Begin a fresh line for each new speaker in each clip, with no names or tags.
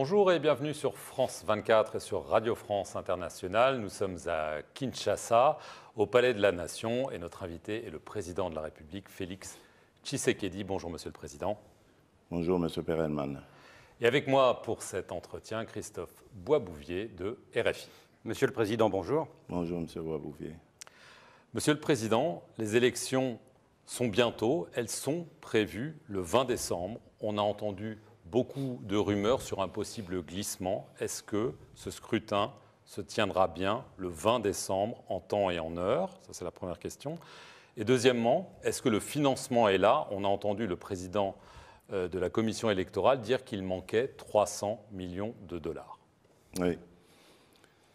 Bonjour et bienvenue sur France 24 et sur Radio France Internationale. Nous sommes à Kinshasa, au Palais de la Nation, et notre invité est le président de la République, Félix Tshisekedi. Bonjour Monsieur le Président.
Bonjour Monsieur Perelman.
Et avec moi pour cet entretien, Christophe Boisbouvier de RFI.
Monsieur le Président, bonjour.
Bonjour Monsieur Boisbouvier.
Monsieur le Président, les élections sont bientôt, elles sont prévues le 20 décembre. On a entendu beaucoup de rumeurs sur un possible glissement. Est-ce que ce scrutin se tiendra bien le 20 décembre en temps et en heure? Ça, c'est la première question. Et deuxièmement, est-ce que le financement est là? On a entendu le président de la commission électorale dire qu'il manquait 300 millions de dollars.
Oui.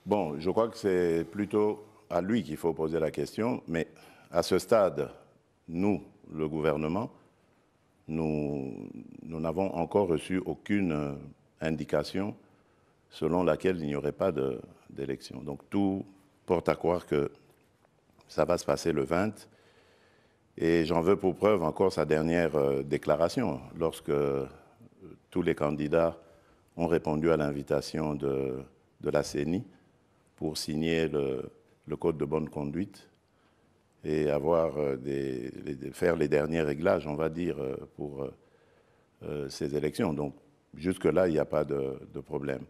Bon, je crois que c'est plutôt à lui qu'il faut poser la question, mais à ce stade, nous, le gouvernement, nous n'avons encore reçu aucune indication selon laquelle il n'y aurait pas d'élection. Donc tout porte à croire que ça va se passer le 20. Et j'en veux pour preuve encore sa dernière déclaration, lorsque tous les candidats ont répondu à l'invitation de la CENI pour signer le code de bonne conduite et faire les derniers réglages, on va dire, pour ces élections. Donc, jusque-là, il n'y a pas de problème.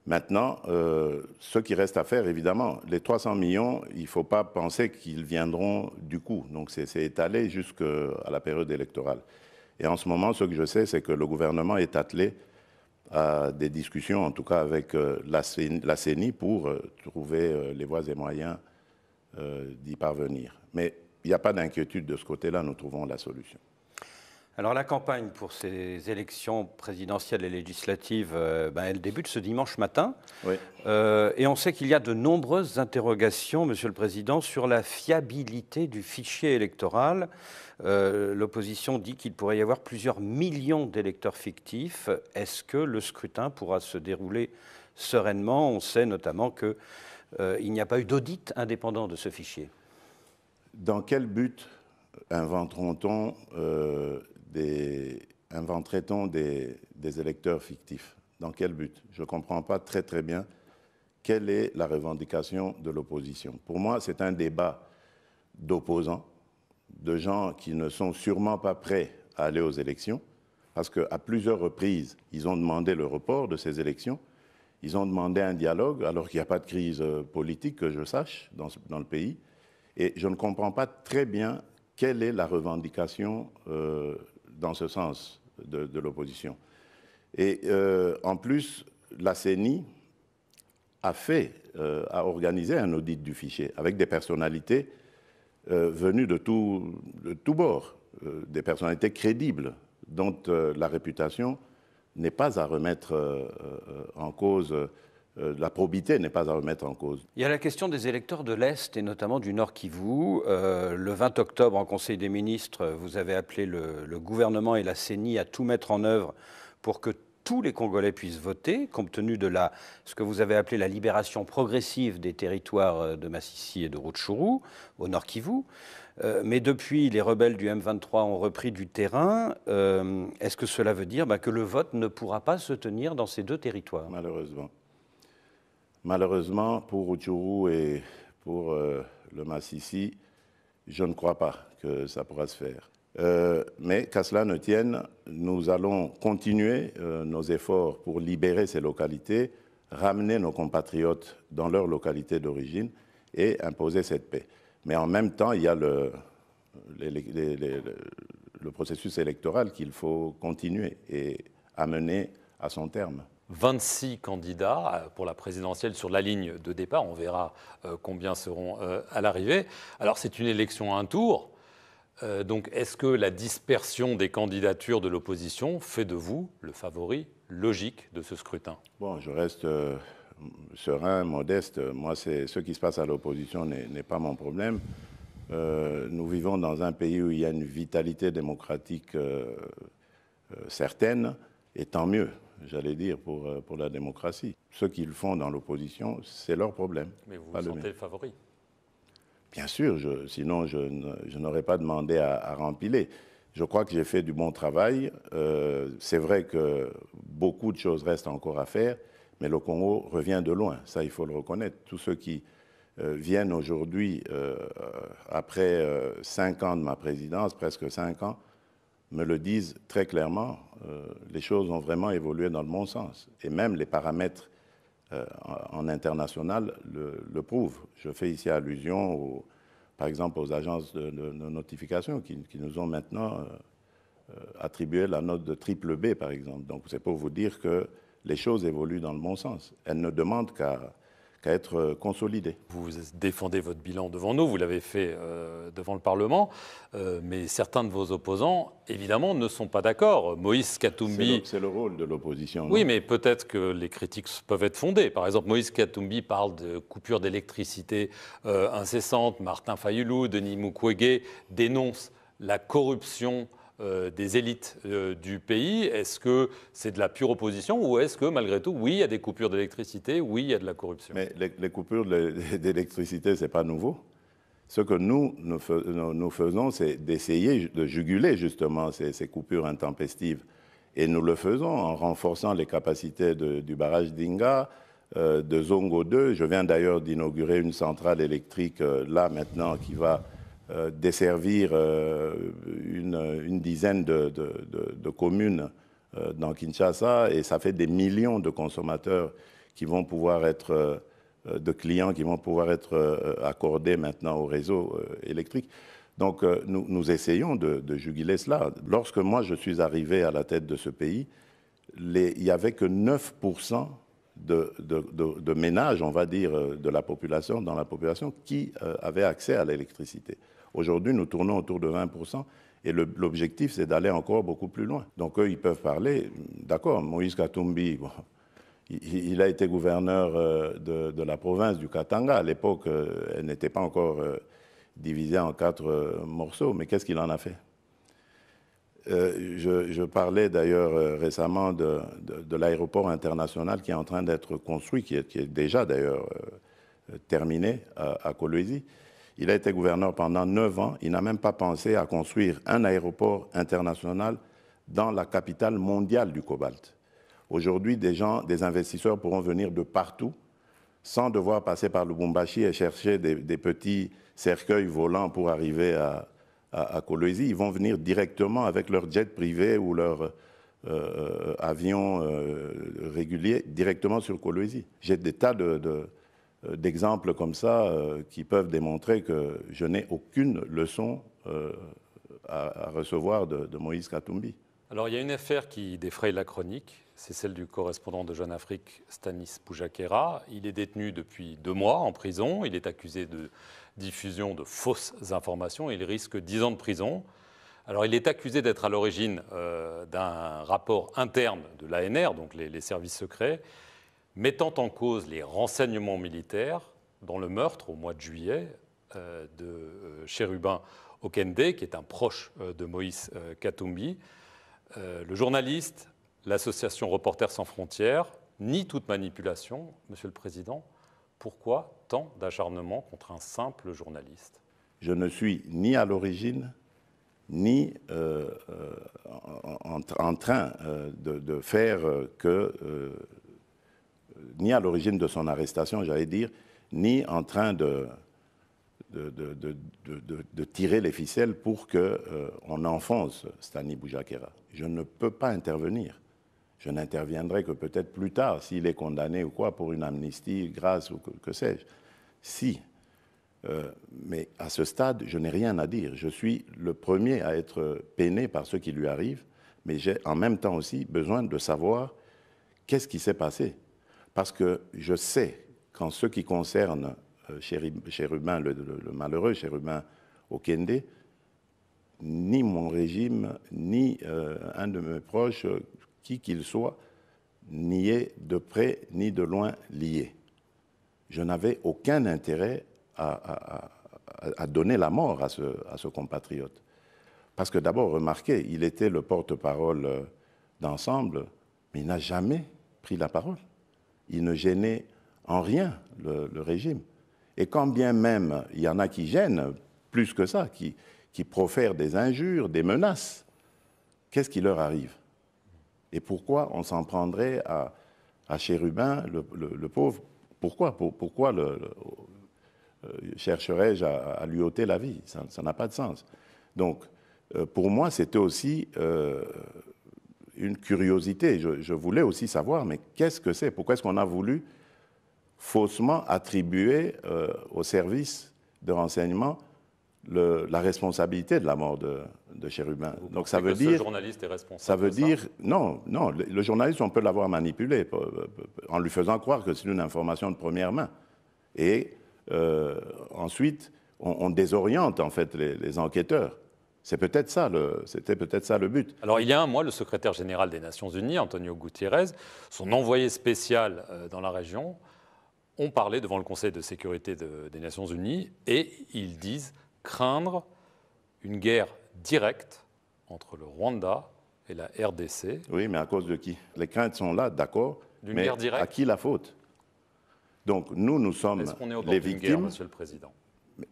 Maintenant, ce qui reste à faire, évidemment, les 300 millions, il ne faut pas penser qu'ils viendront du coup. Donc, c'est étalé jusqu'à la période électorale. Et en ce moment, ce que je sais, c'est que le gouvernement est attelé à des discussions, en tout cas avec la CENI, pour trouver les voies et moyens d'y parvenir. Mais il n'y a pas d'inquiétude de ce côté-là, nous trouvons la solution.
Alors la campagne pour ces élections présidentielles et législatives, elle débute ce dimanche matin.
Oui.
Et on sait qu'il y a de nombreuses interrogations, Monsieur le Président, sur la fiabilité du fichier électoral. L'opposition dit qu'il pourrait y avoir plusieurs millions d'électeurs fictifs. Est-ce que le scrutin pourra se dérouler sereinement? On sait notamment qu'il n'y a pas eu d'audit indépendant de ce fichier.
Dans quel but inventerait-on des électeurs fictifs? Dans quel but? Je ne comprends pas très bien quelle est la revendication de l'opposition. Pour moi, c'est un débat d'opposants, de gens qui ne sont sûrement pas prêts à aller aux élections, parce qu'à plusieurs reprises, ils ont demandé le report de ces élections. Ils ont demandé un dialogue, alors qu'il n'y a pas de crise politique, que je sache, dans le pays. Et je ne comprends pas très bien quelle est la revendication dans ce sens de l'opposition. Et en plus, la CENI a organisé un audit du fichier avec des personnalités venues de tout bord, des personnalités crédibles dont la réputation n'est pas à remettre en cause. La probité n'est pas à remettre en cause.
Il y a la question des électeurs de l'Est et notamment du Nord Kivu. Le 20 octobre, en Conseil des ministres, vous avez appelé le gouvernement et la CENI à tout mettre en œuvre pour que tous les Congolais puissent voter, compte tenu de ce que vous avez appelé la libération progressive des territoires de Massissi et de Rutshuru, au Nord Kivu. Mais depuis, les rebelles du M23 ont repris du terrain. Est-ce que cela veut dire que le vote ne pourra pas se tenir dans ces deux territoires?
Malheureusement. Malheureusement, pour Rutshuru et pour le Massissi, je ne crois pas que ça pourra se faire. Mais qu'à cela ne tienne, nous allons continuer nos efforts pour libérer ces localités, ramener nos compatriotes dans leur localité d'origine et imposer cette paix. Mais en même temps, il y a le processus électoral qu'il faut continuer et amener à son terme.
26 candidats pour la présidentielle sur la ligne de départ. On verra combien seront à l'arrivée. Alors, c'est une élection à un tour. Donc, est-ce que la dispersion des candidatures de l'opposition fait de vous le favori logique de ce scrutin?
Bon, je reste serein, modeste. Moi, ce qui se passe à l'opposition n'est pas mon problème. Nous vivons dans un pays où il y a une vitalité démocratique certaine, et tant mieux, j'allais dire, pour la démocratie. Ceux qui le font dans l'opposition, c'est leur problème.
Mais vous vous sentez le favori?
Bien sûr, sinon je n'aurais pas demandé à rempiler. Je crois que j'ai fait du bon travail. C'est vrai que beaucoup de choses restent encore à faire, mais le Congo revient de loin. Ça, il faut le reconnaître. Tous ceux qui viennent aujourd'hui, après 5 ans de ma présidence, presque 5 ans, me le disent très clairement. Les choses ont vraiment évolué dans le bon sens. Et même les paramètres en international le prouvent. Je fais ici allusion, par exemple, aux agences de notification qui nous ont maintenant attribué la note de triple B, par exemple. Donc, c'est pour vous dire que les choses évoluent dans le bon sens. Elles ne demandent qu'à être consolidées.
Vous défendez votre bilan devant nous, vous l'avez fait devant le Parlement, mais certains de vos opposants, évidemment, ne sont pas d'accord. Moïse Katumbi...
C'est le rôle de l'opposition.
Oui, mais peut-être que les critiques peuvent être fondées. Par exemple, Moïse Katumbi parle de coupures d'électricité incessantes. Martin Fayulu, Denis Mukwege dénoncent la corruption des élites du pays. Est-ce que c'est de la pure opposition ou est-ce que, malgré tout, oui, il y a des coupures d'électricité, oui, il y a de la corruption?
Mais les coupures d'électricité, ce n'est pas nouveau. Ce que nous faisons, c'est d'essayer de juguler justement ces coupures intempestives. Et nous le faisons en renforçant les capacités du barrage d'Inga, de Zongo 2. Je viens d'ailleurs d'inaugurer une centrale électrique là maintenant qui va desservir une dizaine de communes dans Kinshasa, et ça fait des millions de consommateurs qui vont pouvoir être, de clients qui vont pouvoir être accordés maintenant au réseau électrique. Donc nous essayons de juguler cela. Lorsque moi je suis arrivé à la tête de ce pays, il n'y avait que 9% de ménages, on va dire, dans la population qui avaient accès à l'électricité. Aujourd'hui, nous tournons autour de 20%, et l'objectif, c'est d'aller encore beaucoup plus loin. Donc eux, ils peuvent parler, d'accord, Moïse Katumbi, bon, il a été gouverneur de la province du Katanga. À l'époque, elle n'était pas encore divisée en 4 morceaux, mais qu'est-ce qu'il en a fait? Je parlais d'ailleurs récemment de l'aéroport international qui est en train d'être construit, qui est déjà d'ailleurs terminé à Kolwezi. Il a été gouverneur pendant 9 ans. Il n'a même pas pensé à construire un aéroport international dans la capitale mondiale du cobalt. Aujourd'hui, des investisseurs pourront venir de partout sans devoir passer par Lubumbashi et chercher des petits cercueils volants pour arriver à Kolwezi. Ils vont venir directement avec leur jet privé ou leur avion régulier directement sur Kolwezi. J'ai des tas d'exemples comme ça qui peuvent démontrer que je n'ai aucune leçon à recevoir de Moïse Katumbi.
Alors il y a une affaire qui défraye la chronique, c'est celle du correspondant de Jeune Afrique, Stanis Boujakera. Il est détenu depuis 2 mois en prison, il est accusé de diffusion de fausses informations, il risque 10 ans de prison. Alors il est accusé d'être à l'origine d'un rapport interne de l'ANR, donc les services secrets, mettant en cause les renseignements militaires dans le meurtre au mois de juillet de Chérubin Okende, qui est un proche de Moïse Katumbi. Le journaliste, l'association Reporters sans frontières, nie toute manipulation. Monsieur le Président, pourquoi tant d'acharnement contre un simple journaliste?
Je ne suis ni à l'origine, ni en train de faire que... ni à l'origine de son arrestation, j'allais dire, ni en train de tirer les ficelles pour qu'on enfonce Stanis Boujakera. Je ne peux pas intervenir. Je n'interviendrai que peut-être plus tard, s'il est condamné ou quoi, pour une amnistie, grâce ou que sais-je. Si. Mais à ce stade, je n'ai rien à dire. Je suis le premier à être peiné par ce qui lui arrive, mais j'ai en même temps aussi besoin de savoir qu'est-ce qui s'est passé. Parce que je sais qu'en ce qui concerne Chérubin, le malheureux Chérubin Okende, ni mon régime, ni un de mes proches, qui qu'il soit, n'y est de près ni de loin lié. Je n'avais aucun intérêt à donner la mort à ce compatriote. Parce que d'abord, remarquez, il était le porte-parole d'Ensemble, mais il n'a jamais pris la parole. Il ne gênait en rien le régime. Et quand bien même il y en a qui gênent plus que ça, qui qui profèrent des injures, des menaces, qu'est-ce qui leur arrive? Et pourquoi on s'en prendrait à Chérubin, le pauvre? Pourquoi chercherais-je à lui ôter la vie? Ça n'a pas de sens. Donc, pour moi, c'était aussi une curiosité. Je voulais aussi savoir, mais qu'est-ce que c'est? Pourquoi est-ce qu'on a voulu faussement attribuer au service de renseignement la responsabilité de la mort de Chérubin?
Donc ça veut dire... Ce journaliste est responsable.
Ça veut dire... Non, le journaliste, on peut l'avoir manipulé en lui faisant croire que c'est une information de première main. Et ensuite, on désoriente en fait les enquêteurs. C'était peut-être ça le but.
Alors, il y a un mois, le secrétaire général des Nations Unies, Antonio Guterres, son envoyé spécial dans la région, ont parlé devant le Conseil de sécurité des Nations Unies et ils disent craindre une guerre directe entre le Rwanda et la RDC.
Oui, mais à cause de qui? Les craintes sont là, d'accord, mais guerre directe. À qui la faute? Donc, nous sommes les victimes.
Guerre, Monsieur le Président?
Mais,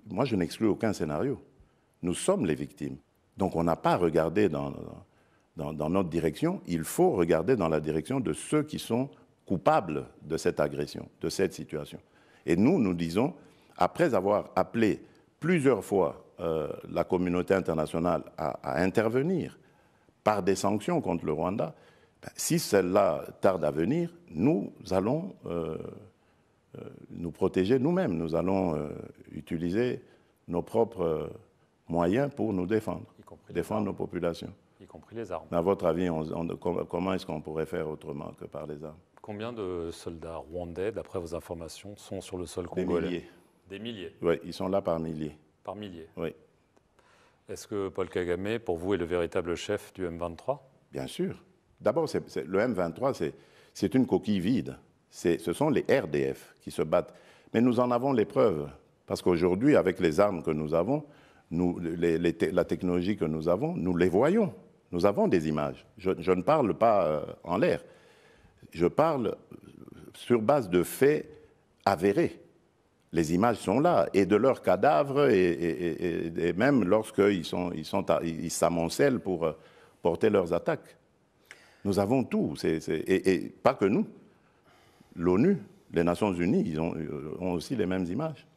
moi, je n'exclus aucun scénario. Nous sommes les victimes. Donc on n'a pas regardé dans notre direction, il faut regarder dans la direction de ceux qui sont coupables de cette agression, de cette situation. Et nous disons, après avoir appelé plusieurs fois la communauté internationale à intervenir par des sanctions contre le Rwanda, si celle-là tarde à venir, nous allons nous protéger nous-mêmes, nous allons utiliser nos propres moyens pour nous défendre, défendre nos populations.
Y compris les armes.
À votre avis, comment est-ce qu'on pourrait faire autrement que par les armes?
Combien de soldats rwandais, d'après vos informations, sont sur le sol congolais?
Des milliers.
Des milliers?
Oui, ils sont là par milliers.
Par milliers?
Oui.
Est-ce que Paul Kagame, pour vous, est le véritable chef du M23?
Bien sûr. D'abord, le M23, c'est une coquille vide. Ce sont les RDF qui se battent. Mais nous en avons les preuves. Parce qu'aujourd'hui, avec les armes que nous avons, la technologie que nous avons, nous les voyons. Nous avons des images. Je ne parle pas en l'air. Je parle sur base de faits avérés. Les images sont là, et de leurs cadavres, et même lorsqu'ils s'amoncellent pour porter leurs attaques. Nous avons tout, et pas que nous. L'ONU, les Nations Unies, ils ont aussi les mêmes images.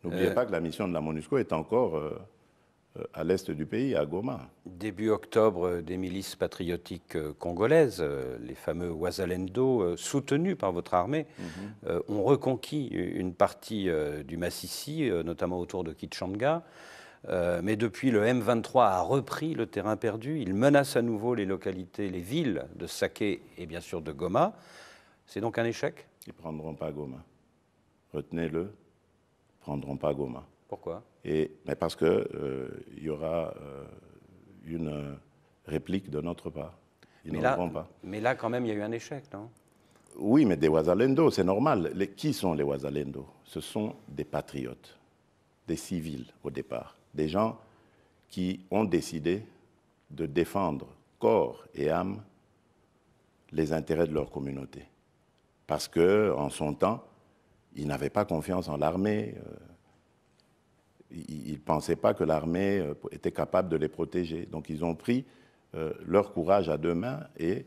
N'oubliez pas que la mission de la MONUSCO est encore à l'est du pays, à Goma.
Début octobre, des milices patriotiques congolaises, les fameux Wazalendo, soutenus par votre armée, ont reconquis une partie du Massissi, notamment autour de Kitshanga. Mais depuis, le M23 a repris le terrain perdu. Il menace à nouveau les localités, les villes de Saké et bien sûr de Goma. C'est donc un échec?
Ils ne prendront pas Goma. Retenez-le. Ils ne prendront pas Goma.
Pourquoi?
Mais parce qu'il y aura une réplique de notre part. Ils ne prendront pas.
Mais là, quand même, il y a eu un échec, non?
Oui, mais des Wazalendo, c'est normal. Qui sont les Wazalendo? Ce sont des patriotes, des civils au départ, des gens qui ont décidé de défendre corps et âme les intérêts de leur communauté. Parce qu'en son temps, ils n'avaient pas confiance en l'armée. Ils ne pensaient pas que l'armée était capable de les protéger. Donc ils ont pris leur courage à deux mains et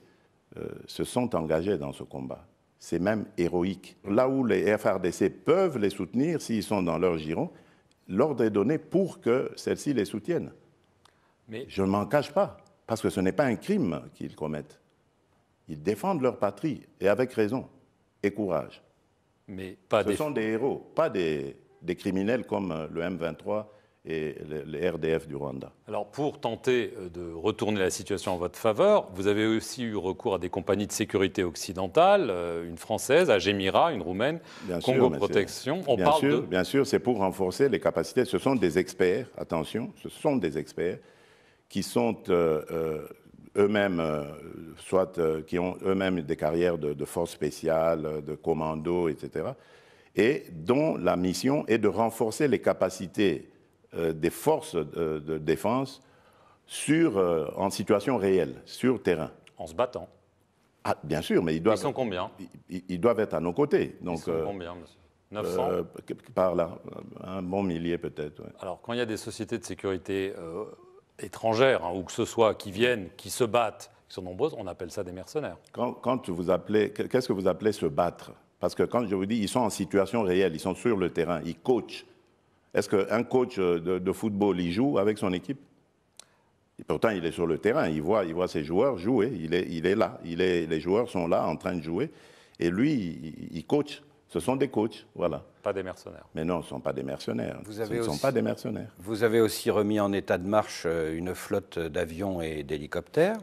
se sont engagés dans ce combat. C'est même héroïque. Là où les FARDC peuvent les soutenir, s'ils sont dans leur giron, l'ordre est donné pour que celles-ci les soutiennent. Mais je ne m'en cache pas, parce que ce n'est pas un crime qu'ils commettent. Ils défendent leur patrie, et avec raison, et courage.
Mais pas
Ce sont des héros, pas des criminels comme le M23 et les RDF du Rwanda.
Alors, pour tenter de retourner la situation en votre faveur, vous avez aussi eu recours à des compagnies de sécurité occidentales, une française, Agemira, une roumaine, Congo Protection.
Bien sûr, c'est pour renforcer les capacités. Ce sont des experts, attention, ce sont des experts qui sont eux-mêmes, qui ont eux-mêmes des carrières de forces spéciales, de commandos, etc., et dont la mission est de renforcer les capacités des forces de défense en situation réelle, sur terrain.
En se battant?
Ah, bien sûr, mais ils sont
combien?
Ils doivent être à nos côtés. Donc,
ils sont combien, monsieur? 900
Par là, un bon millier peut-être. Ouais.
Alors, quand il y a des sociétés de sécurité étrangères, hein, ou que ce soit, qui viennent, qui se battent, qui sont nombreuses, on appelle ça des mercenaires.
Quand vous appelez, qu'est-ce que vous appelez se battre? Parce que quand je vous dis, ils sont en situation réelle, ils sont sur le terrain, ils coachent. Est-ce qu'un coach de football, il joue avec son équipe? Et pourtant, il est sur le terrain, il voit ses joueurs jouer, il est là, les joueurs sont là en train de jouer, et lui, il coach. Ce sont des coachs, voilà.
Pas des mercenaires.
Mais non, ce ne sont pas des mercenaires. Ce ne sont pas des mercenaires.
Vous avez aussi remis en état de marche une flotte d'avions et d'hélicoptères.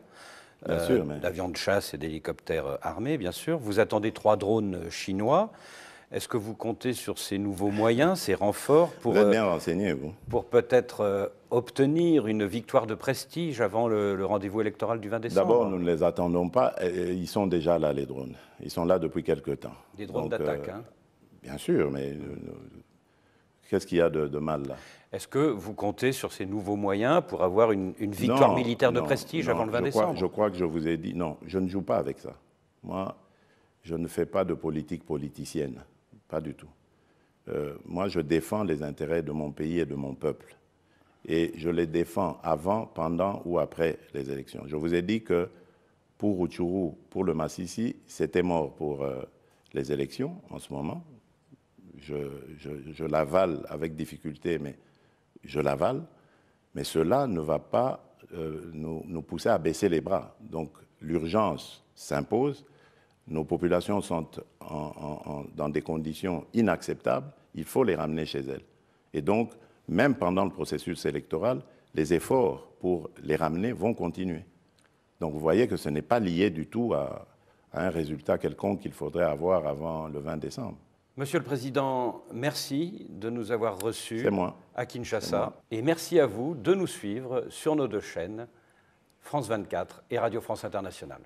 Bien sûr,
d'avions de chasse et d'hélicoptères armés, bien sûr. Vous attendez 3 drones chinois. Est-ce que vous comptez sur ces nouveaux moyens, ces renforts pour,
vous êtes bien renseigné, vous.
Pour peut-être obtenir une victoire de prestige avant le rendez-vous électoral du 20 décembre?
D'abord, nous ne les attendons pas. Ils sont déjà là, les drones. Ils sont là depuis quelque temps.
Des drones d'attaque, hein?
Bien sûr, mais qu'est-ce qu'il y a de mal là?
Est-ce que vous comptez sur ces nouveaux moyens pour avoir une victoire militaire de prestige avant le 20 décembre?
Je crois que je vous ai dit, non, je ne joue pas avec ça. Moi, je ne fais pas de politique politicienne. Pas du tout. Moi, je défends les intérêts de mon pays et de mon peuple. Et je les défends avant, pendant ou après les élections. Je vous ai dit que pour Rutshuru, pour le Massissi, c'était mort pour les élections en ce moment. Je l'avale avec difficulté, mais je l'avale. Mais cela ne va pas nous pousser à baisser les bras. Donc l'urgence s'impose. Nos populations sont dans des conditions inacceptables, il faut les ramener chez elles. Et donc, même pendant le processus électoral, les efforts pour les ramener vont continuer. Donc vous voyez que ce n'est pas lié du tout à un résultat quelconque qu'il faudrait avoir avant le 20 décembre.
Monsieur le Président, merci de nous avoir reçus à Kinshasa. Et merci à vous de nous suivre sur nos 2 chaînes, France 24 et Radio France Internationale.